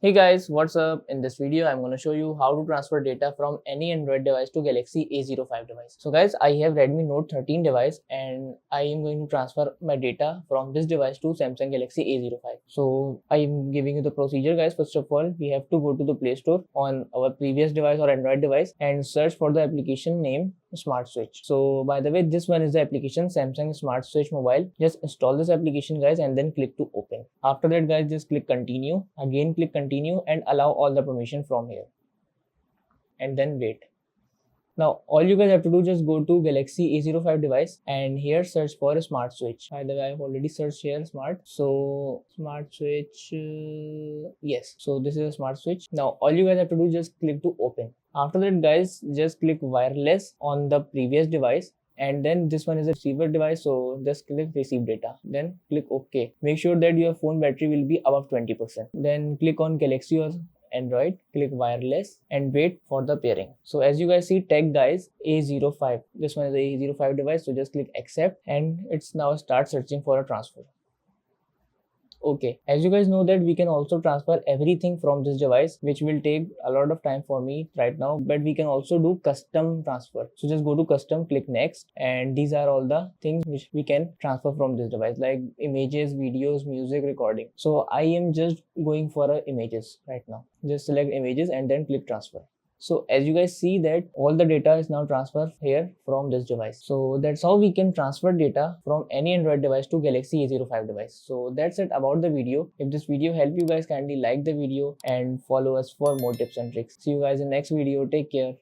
Hey guys, what's up? In this video, I'm going to show you how to transfer data from any Android device to Galaxy A05 device. So guys, I have Redmi Note 13 device and I am going to transfer my data from this device to Samsung Galaxy A05. So I am giving you the procedure guys. First of all, we have to go to the Play Store on our previous device or Android device and search for the application name Smart Switch. So by the way, this one is the application Samsung Smart Switch Mobile. Just install this application guys and then click to open. After that guys, just click continue. Again click continue and allow all the permission from here and then wait. Now all you guys have to do, just go to Galaxy A05 device and here search for a smart switch. By the way, I've already searched here smart. So smart switch, yes. So this is a smart switch. Now all you guys have to do, just click to open. After that guys, just click wireless on the previous device. And then this one is a receiver device, so just click receive data, then click OK. Make sure that your phone battery will be above 20%. Then click on Galaxy or Android, click wireless and wait for the pairing. So as you guys see, tag guys A05, this one is the A05 device, so just click accept and it's now start searching for a transfer. Okay, as you guys know that we can also transfer everything from this device, which will take a lot of time for me right now, but we can also do custom transfer. So just go to custom, click next, and these are all the things which we can transfer from this device, like images, videos, music, recording. So I am just going for images right now. Just select images and then click transfer. So as you guys see that all the data is now transferred here from this device. So that's how we can transfer data from any Android device to Galaxy A05 device. So that's it about the video. If this video helped you guys, kindly like the video and follow us for more tips and tricks. See you guys in next video. Take care.